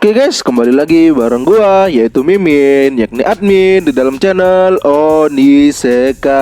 Oke guys, kembali lagi bareng gua yaitu Mimin, yakni admin di dalam channel Onisekai.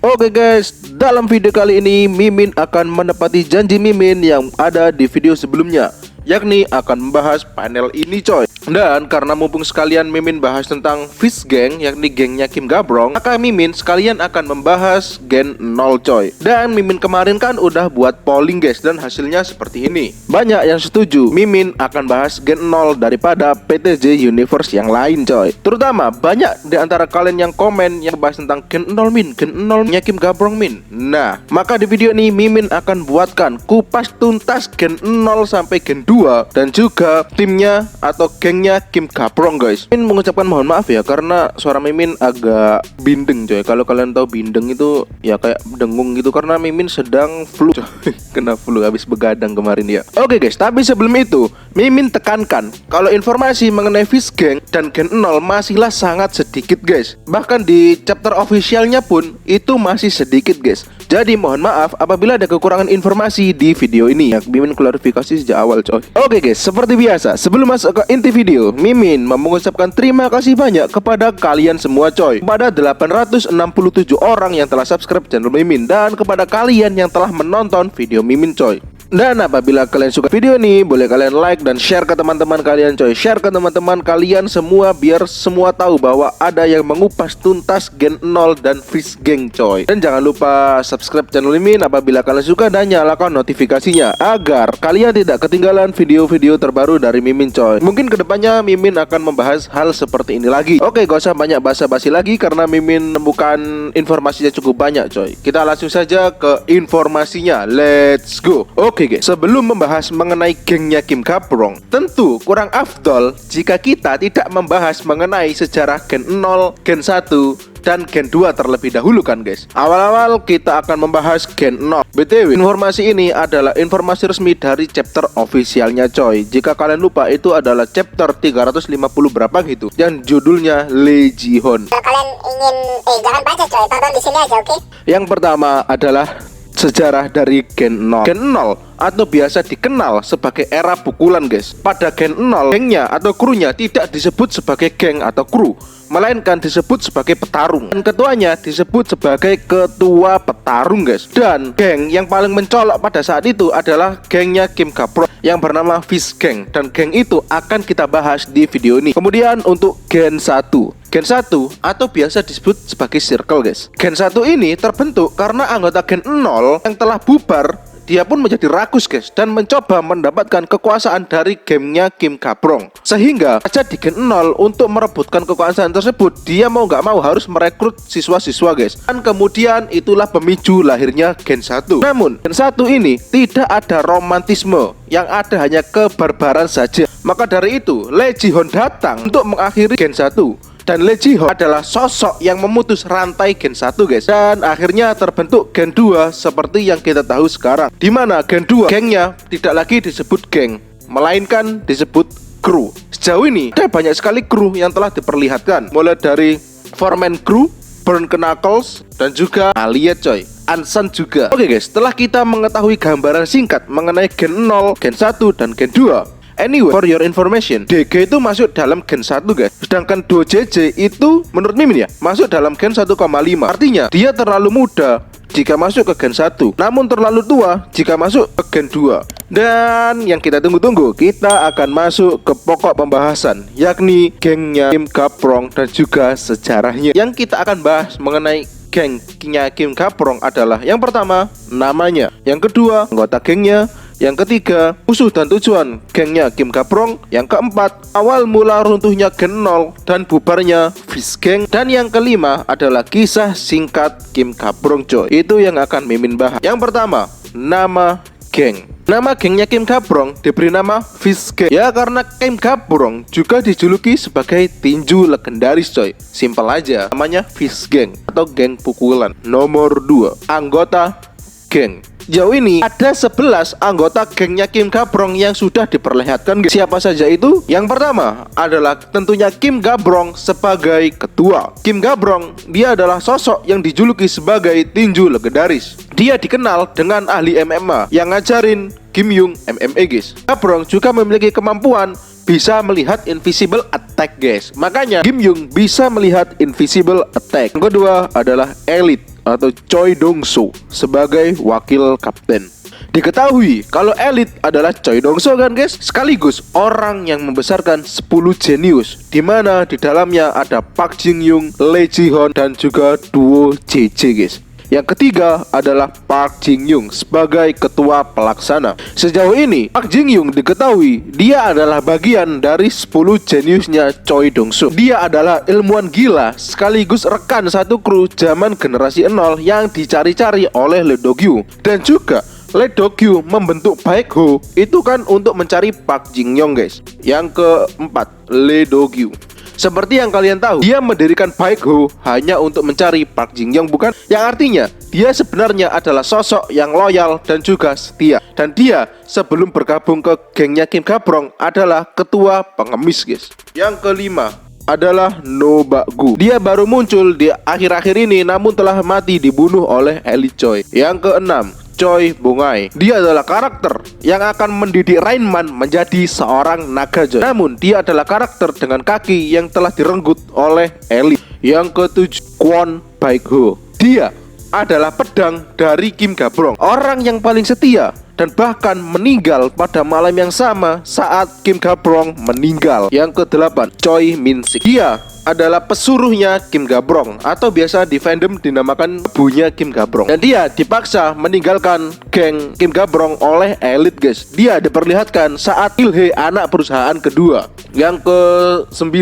Oke guys, dalam video kali ini Mimin akan menepati janji Mimin yang ada di video sebelumnya, yakni akan membahas panel ini coy. Dan karena mumpung sekalian Mimin bahas tentang Fish Gang, yakni gengnya Kim Gabrong, maka Mimin sekalian akan membahas Gen 0 coy. Dan Mimin kemarin kan udah buat polling guys, dan hasilnya seperti ini. Banyak yang setuju Mimin akan bahas Gen 0 daripada PTJ Universe yang lain coy. Terutama banyak di antara kalian yang komen yang bahas tentang Gen 0 Min, Gen 0 nya Kim Gabrong Min. Nah, maka di video ini Mimin akan buatkan kupas tuntas Gen 0 sampai Gen 2 dan juga timnya atau gengnya Kim Gabrong guys. Mimin mengucapkan mohon maaf ya karena suara Mimin agak bindeng coy. Kalau kalian tahu bindeng itu ya kayak dengung gitu karena Mimin sedang flu coy. Kena flu habis begadang kemarin ya. Oke guys, tapi sebelum itu Mimin tekankan kalau informasi mengenai Fish Gang dan Gen 0 masihlah sangat sedikit guys. Bahkan di chapter officialnya pun itu masih sedikit guys. Jadi mohon maaf apabila ada kekurangan informasi di video ini ya. Mimin klarifikasi sejak awal coy. Oke guys, seperti biasa sebelum masuk ke inti video, Mimin mengucapkan terima kasih banyak kepada kalian semua coy. Kepada 867 orang yang telah subscribe channel Mimin dan kepada kalian yang telah menonton video Mimin coy. Dan apabila kalian suka video ini, boleh kalian like dan share ke teman-teman kalian coy. Share ke teman-teman kalian semua biar semua tahu bahwa ada yang mengupas tuntas Gen 0 dan Fish Gang coy. Dan jangan lupa subscribe channel Mimin apabila kalian suka dan nyalakan notifikasinya agar kalian tidak ketinggalan video-video terbaru dari Mimin coy. Mungkin kedepannya Mimin akan membahas hal seperti ini lagi. Oke, gak usah banyak basa-basi lagi karena Mimin menemukan informasinya cukup banyak coy. Kita langsung saja ke informasinya. Let's go. Oke guys, sebelum membahas mengenai gengnya Kim Gabrong, tentu kurang afdol jika kita tidak membahas mengenai sejarah Gen 0, Gen 1, dan Gen 2 terlebih dahulu kan guys. Awal-awal kita akan membahas Gen 0. BTW, informasi ini adalah informasi resmi dari chapter officialnya coy. Jika kalian lupa, itu adalah chapter 350 berapa gitu yang judulnya Legihon. Kalau kalian ingin jangan baca coy, tonton di sini aja, oke? Yang pertama adalah sejarah dari Gen 0. Gen 0 atau biasa dikenal sebagai era pukulan guys. Pada Gen 0, gengnya atau krunya tidak disebut sebagai geng atau kru, melainkan disebut sebagai petarung. Dan ketuanya disebut sebagai ketua petarung guys. Dan geng yang paling mencolok pada saat itu adalah gengnya Kim Gabrong yang bernama Fish Gang. Dan geng itu akan kita bahas di video ini. Kemudian untuk Gen 1. Gen 1 atau biasa disebut sebagai circle guys. Gen 1 ini terbentuk karena anggota Gen 0 yang telah bubar, dia pun menjadi rakus guys dan mencoba mendapatkan kekuasaan dari gengnya Kim Gabrong. Sehingga aja di Gen 0 untuk merebutkan kekuasaan tersebut, dia mau nggak mau harus merekrut siswa-siswa guys. Dan kemudian itulah pemicu lahirnya Gen 1. Namun Gen 1 ini tidak ada romantisme, yang ada hanya kebarbaran saja. Maka dari itu Legihon datang untuk mengakhiri Gen 1. Dan Legihon adalah sosok yang memutus rantai Gen 1 guys. Dan akhirnya terbentuk Gen 2 seperti yang kita tahu sekarang, dimana Gen 2 gengnya tidak lagi disebut geng, melainkan disebut kru. Sejauh ini ada banyak sekali kru yang telah diperlihatkan, mulai dari Foreman Crew, Burn Knuckles, dan juga Aliet coy, Ansan juga. Oke guys, setelah kita mengetahui gambaran singkat mengenai Gen 0, Gen 1, dan Gen 2, anyway, for your information, DG itu masuk dalam Gen 1 guys. Sedangkan DoJJ itu menurut Mimin ya masuk dalam Gen 1,5. Artinya dia terlalu muda jika masuk ke Gen 1, namun terlalu tua jika masuk ke Gen 2. Dan yang kita tunggu-tunggu, kita akan masuk ke pokok pembahasan, yakni gengnya Kim Gabrong dan juga sejarahnya. Yang kita akan bahas mengenai gengnya Kim Gabrong adalah yang pertama, namanya. Yang kedua, anggota gengnya. Yang ketiga, musuh dan tujuan gengnya Kim Gabrong. Yang keempat, awal mula runtuhnya Gen 0 dan bubarnya Fish Gang. Dan yang kelima adalah kisah singkat Kim Gabrong coy. Itu yang akan Mimin bahas. Yang pertama, nama geng. Nama gengnya Kim Gabrong diberi nama Fish Gang ya karena Kim Gabrong juga dijuluki sebagai tinju legendaris coy. Simpel aja, namanya Fish Gang atau geng pukulan. Nomor 2, anggota geng. Jauh ini ada 11 anggota gengnya Kim Gabrong yang sudah diperlihatkan. Siapa saja itu? Yang pertama adalah tentunya Kim Gabrong sebagai ketua. Kim Gabrong, dia adalah sosok yang dijuluki sebagai tinju legendaris. Dia dikenal dengan ahli MMA yang ngajarin Kim Yung MMA guys. Gabrong juga memiliki kemampuan bisa melihat invisible attack guys. Makanya Kim Yung bisa melihat invisible attack. Yang kedua adalah Elite atau Choi Dong-soo sebagai wakil kapten. Diketahui kalau Elite adalah Choi Dong-soo kan guys, sekaligus orang yang membesarkan 10 jenius, dimana di dalamnya ada Park Jin-young, Lee Ji-hoon, dan juga duo JJ guys. Yang ketiga adalah Park Jin-young sebagai ketua pelaksana. Sejauh ini Park Jin-young diketahui dia adalah bagian dari 10 jeniusnya Choi Dong-soo. Dia adalah ilmuwan gila sekaligus rekan satu kru zaman generasi 0 yang dicari-cari oleh Lee Do-kyu. Dan juga Lee Do-kyu membentuk Baekho itu kan untuk mencari Park Jin-young guys. Yang keempat, Lee Do-kyu. Seperti yang kalian tahu, dia mendirikan Baekho hanya untuk mencari Park Jin-young bukan? Yang artinya dia sebenarnya adalah sosok yang loyal dan juga setia. Dan dia sebelum bergabung ke gengnya Kim Ga-brong adalah ketua pengemis guys. Yang kelima adalah No Bak-gu. Dia baru muncul di akhir-akhir ini namun telah mati dibunuh oleh Elite Choi. Yang keenam, Choi Bong-ae. Dia adalah karakter yang akan mendidik Rainman menjadi seorang naga Joy. Namun dia adalah karakter dengan kaki yang telah direnggut oleh Elite. Yang ketujuh, Kwon Baek-ho. Dia adalah pedang dari Kim Ga-brong, orang yang paling setia dan bahkan meninggal pada malam yang sama saat Kim Ga-brong meninggal. Yang kedelapan, Choi Min-sik. Dia adalah pesuruhnya Kim Ga-brong atau biasa di fandom dinamakan ibunya Kim Ga-brong. Dan dia dipaksa meninggalkan geng Kim Ga-brong oleh Elite guys. Dia diperlihatkan saat Il-hee anak perusahaan kedua. Yang ke-9,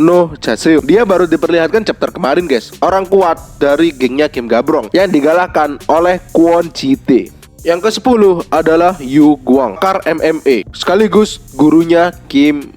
No Jae-seum. Dia baru diperlihatkan chapter kemarin guys. Orang kuat dari gengnya Kim Ga-brong yang digalakkan oleh Kwon Ji-tae. Yang ke-10 adalah Yu Gwang, pakar MMA sekaligus gurunya Kim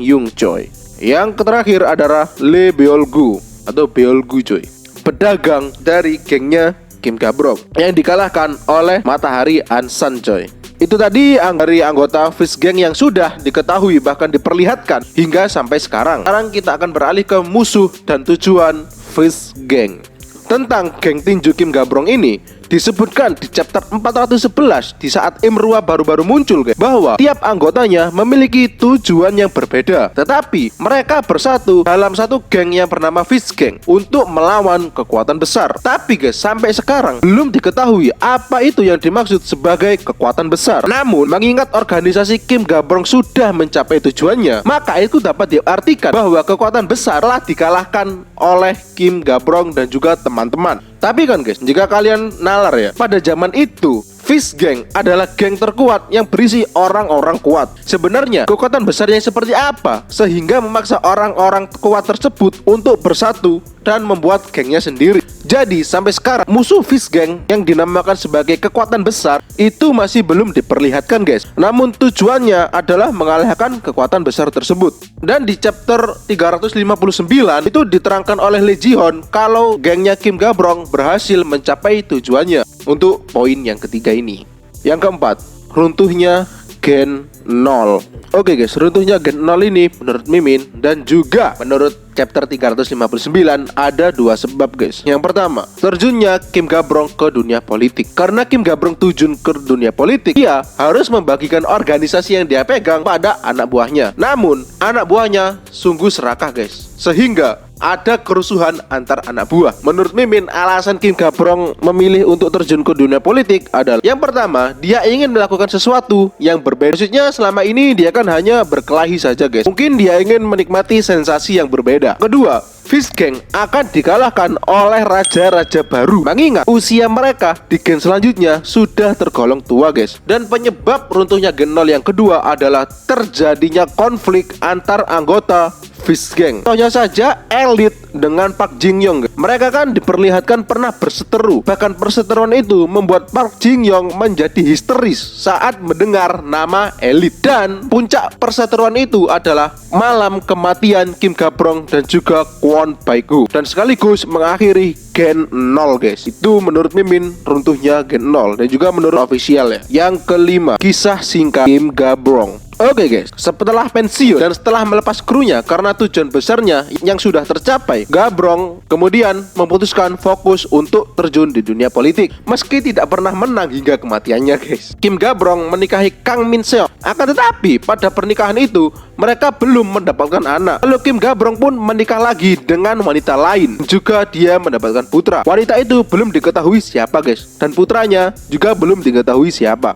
Yung Choi. Yang terakhir adalah Lee Beol-gu atau Beol-gu coy, pedagang dari gengnya Kim Ga-brong yang dikalahkan oleh Matahari Ansan coy. Itu tadi dari anggota Fish Gang yang sudah diketahui bahkan diperlihatkan hingga sampai sekarang. Sekarang kita akan beralih ke musuh dan tujuan Fish Gang. Tentang geng tinju Kim Ga-brong ini disebutkan di chapter 411 di saat Imrua baru-baru muncul guys, bahwa tiap anggotanya memiliki tujuan yang berbeda, tetapi mereka bersatu dalam satu geng yang bernama Fish Gang untuk melawan kekuatan besar. Tapi guys, sampai sekarang belum diketahui apa itu yang dimaksud sebagai kekuatan besar. Namun mengingat organisasi Kim Ga-brong sudah mencapai tujuannya, maka itu dapat diartikan bahwa kekuatan besar telah dikalahkan oleh Kim Ga-brong dan juga teman-teman. Tapi kan guys, jika kalian nalar ya, pada zaman itu Fish Gang adalah geng terkuat yang berisi orang-orang kuat. Sebenarnya kekuatan besarnya seperti apa sehingga memaksa orang-orang kuat tersebut untuk bersatu dan membuat gengnya sendiri. Jadi sampai sekarang musuh Fish Gang yang dinamakan sebagai kekuatan besar itu masih belum diperlihatkan guys. Namun tujuannya adalah mengalahkan kekuatan besar tersebut. Dan di chapter 359 itu diterangkan oleh Lee Ji-hoon kalau gengnya Kim Ga-brong berhasil mencapai tujuannya. Untuk poin yang ketiga ini. Yang keempat, runtuhnya Gen 0. Oke guys, runtuhnya Gen 0 ini menurut Mimin dan juga menurut chapter 359 ada dua sebab guys. Yang pertama, terjunnya Kim Ga-brong ke dunia politik. Karena Kim Ga-brong terjun ke dunia politik, dia harus membagikan organisasi yang dia pegang pada anak buahnya. Namun anak buahnya sungguh serakah guys, sehingga ada kerusuhan antar anak buah. Menurut Mimin, alasan Kim Ga-brong memilih untuk terjun ke dunia politik adalah yang pertama, dia ingin melakukan sesuatu yang berbeda. Maksudnya selama ini dia kan hanya berkelahi saja guys. Mungkin dia ingin menikmati sensasi yang berbeda. Kedua, Fish Gang akan dikalahkan oleh raja-raja baru. Mengingat usia mereka di gen selanjutnya sudah tergolong tua guys. Dan penyebab runtuhnya Gen 0 yang kedua adalah terjadinya konflik antar anggota Fish Gang. Contohnya saja Elite dengan Park Jin-young. Mereka kan diperlihatkan pernah berseteru. Bahkan perseteruan itu membuat Park Jin-young menjadi histeris saat mendengar nama Elite. Dan puncak perseteruan itu adalah malam kematian Kim Ga-brong dan juga Kwon Baek-ho, dan sekaligus mengakhiri Gen 0 guys. Itu menurut Mimin runtuhnya Gen 0 dan juga menurut official ya. Yang kelima, kisah singkat Kim Ga-brong. Oke guys, setelah pensiun dan setelah melepas krunya karena tujuan besarnya yang sudah tercapai, Gabrong kemudian memutuskan fokus untuk terjun di dunia politik. Meski tidak pernah menang hingga kematiannya guys, Kim Gabrong menikahi Kang Min Seok. Akan tetapi pada pernikahan itu mereka belum mendapatkan anak. Lalu Kim Gabrong pun menikah lagi dengan wanita lain. Juga dia mendapatkan putra. Wanita itu belum diketahui siapa guys, dan putranya juga belum diketahui siapa.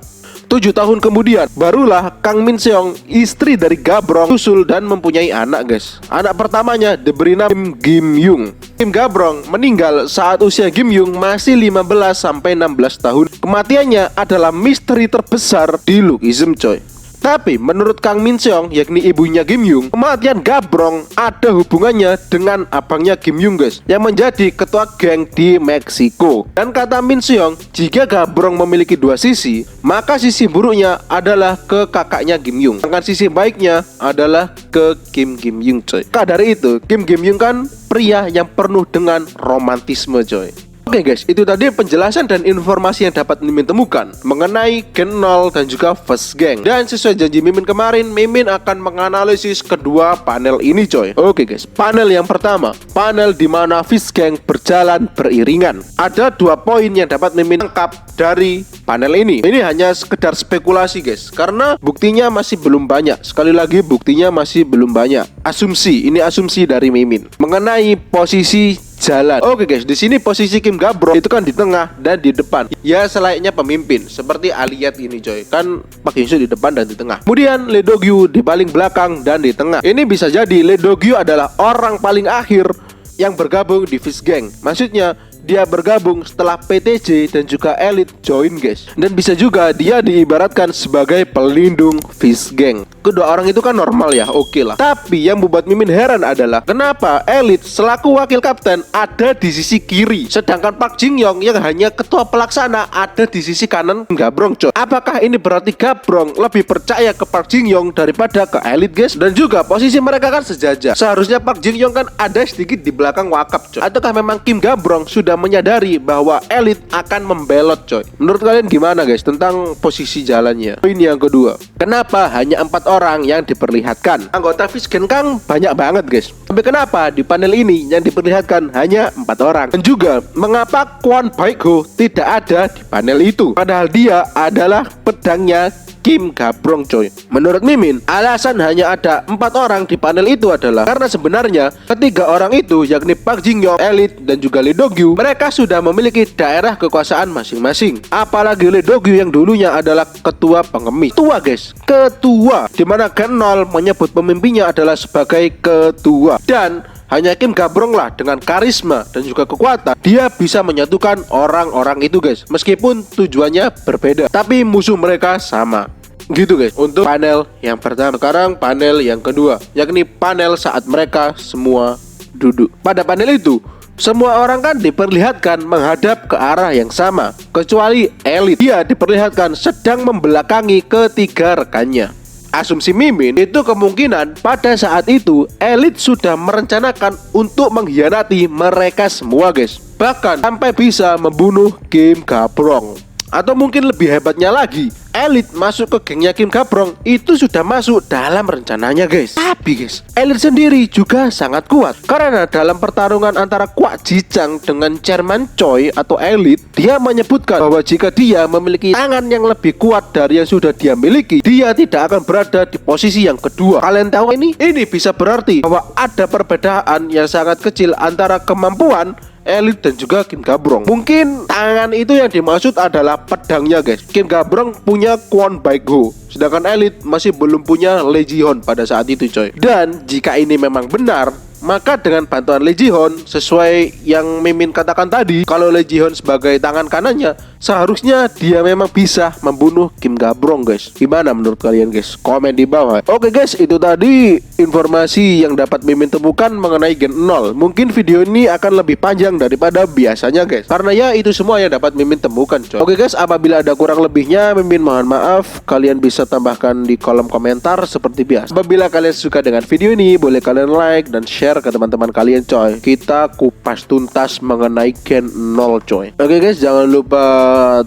7 tahun kemudian, barulah Kang Min Seong, istri dari Gabrong, susul dan mempunyai anak guys. Anak pertamanya diberi nama Kim Yung. Kim Gabrong meninggal saat usia Kim Yung masih 15-16 tahun. Kematiannya adalah misteri terbesar di Lookism coy. Tapi menurut Kang Min Seong, yakni ibunya Kim Yung, kematian Gabrong ada hubungannya dengan abangnya Kim Yung guys, yang menjadi ketua geng di Meksiko. Dan kata Min Seong, jika Gabrong memiliki dua sisi, maka sisi buruknya adalah ke kakaknya Kim Yung, sedangkan sisi baiknya adalah ke Kim Yung coy. Maka dari itu, Kim Yung kan pria yang penuh dengan romantisme coy. Oke guys, itu tadi penjelasan dan informasi yang dapat Mimin temukan mengenai Gen 0 dan juga First Gang. Dan sesuai janji Mimin kemarin, Mimin akan menganalisis kedua panel ini coy. Oke guys, panel yang pertama, panel di mana First Gang berjalan beriringan. Ada 2 poin yang dapat Mimin tangkap dari panel ini. Ini hanya sekedar spekulasi guys, karena buktinya masih belum banyak. Sekali lagi, buktinya masih belum banyak. Asumsi, ini asumsi dari Mimin mengenai posisi jalan. Oke guys, di sini posisi Kim Gabrong itu kan di tengah dan di depan. Ya selayaknya pemimpin, seperti Aliyat ini coy. Kan Pak Hyun Soo di depan dan di tengah. Kemudian Lee Do Gyu di paling belakang dan di tengah. Ini bisa jadi Lee Do Gyu adalah orang paling akhir yang bergabung di First Gang. Maksudnya dia bergabung setelah PTJ dan juga Elite join guys. Dan bisa juga dia diibaratkan sebagai pelindung First Gang. Kedua orang itu kan normal ya, oke lah. Tapi yang membuat Mimin heran adalah kenapa Elite selaku wakil kapten ada di sisi kiri, sedangkan Park Jin Young yang hanya ketua pelaksana ada di sisi kanan Gabrong coy. Apakah ini berarti Gabrong lebih percaya ke Park Jin Young daripada ke Elite guys? Dan juga posisi mereka kan sejajar. Seharusnya Park Jin Young kan ada sedikit di belakang Wakap coy. Ataukah memang Kim Gabrong sudah menyadari bahwa Elite akan membelot coy? Menurut kalian gimana guys tentang posisi jalannya? Poin yang kedua, kenapa hanya 4 orang yang diperlihatkan? Anggota First Gang kan banyak banget guys, tapi kenapa di panel ini yang diperlihatkan hanya 4 orang? Dan juga mengapa Kwon Baik-ho tidak ada di panel itu, padahal dia adalah pedangnya Kim Gabrong coy. Menurut Mimin, alasan hanya ada 4 orang di panel itu adalah karena sebenarnya ketiga orang itu, yakni Park Jin Young, Elite dan juga Lee Do Gyu, mereka sudah memiliki daerah kekuasaan masing-masing. Apalagi Lee Do Gyu yang dulunya adalah ketua pengemis. Ketua guys, ketua, dimana Gen 0 menyebut pemimpinnya adalah sebagai ketua. Dan hanya Kim Gabrong lah dengan karisma dan juga kekuatan, dia bisa menyatukan orang-orang itu guys. Meskipun tujuannya berbeda, tapi musuh mereka sama. Gitu guys, untuk panel yang pertama. Sekarang panel yang kedua, yakni panel saat mereka semua duduk. Pada panel itu, semua orang kan diperlihatkan menghadap ke arah yang sama, kecuali Elite. Dia diperlihatkan sedang membelakangi ketiga rekannya. Asumsi Mimin itu kemungkinan pada saat itu Elite sudah merencanakan untuk mengkhianati mereka semua guys. Bahkan sampai bisa membunuh Kim Gabrong. Atau mungkin lebih hebatnya lagi, Elite masuk ke gengnya Kim Gabrong itu sudah masuk dalam rencananya guys. Tapi guys, Elite sendiri juga sangat kuat, karena dalam pertarungan antara Kwak Ji-chang dengan Chairman Choi atau Elite, dia menyebutkan bahwa jika dia memiliki tangan yang lebih kuat dari yang sudah dia miliki, dia tidak akan berada di posisi yang kedua. Kalian tahu ini? Ini bisa berarti bahwa ada perbedaan yang sangat kecil antara kemampuan Elite dan juga Kim Gabrong. Mungkin tangan itu yang dimaksud adalah pedangnya guys. Kim Gabrong punya Kwon Baik-ho, sedangkan Elite masih belum punya Lee Ji-hoon pada saat itu coy. Dan jika ini memang benar, maka dengan bantuan Lee Ji-hoon, sesuai yang Mimin katakan tadi, kalau Lee Ji-hoon sebagai tangan kanannya, seharusnya dia memang bisa membunuh Kim Gabrong guys. Gimana menurut kalian guys? Komen di bawah. Oke guys, itu tadi informasi yang dapat Mimin temukan mengenai Gen 0. Mungkin video ini akan lebih panjang daripada biasanya guys, karena ya itu semua yang dapat Mimin temukan coy. Oke guys, apabila ada kurang lebihnya Mimin mohon maaf. Kalian bisa tambahkan di kolom komentar seperti biasa. Apabila kalian suka dengan video ini, boleh kalian like dan share share ke teman-teman kalian coy. Kita kupas tuntas mengenai Gen 0 coy. Oke guys, jangan lupa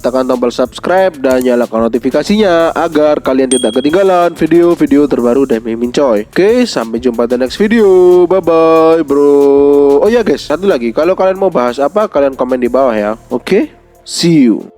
tekan tombol subscribe dan nyalakan notifikasinya agar kalian tidak ketinggalan video-video terbaru dari Mimin coy. Oke, sampai jumpa di next video. Bye bye bro. Oh ya guys, satu lagi, kalau kalian mau bahas apa kalian komen di bawah ya. Oke, see you.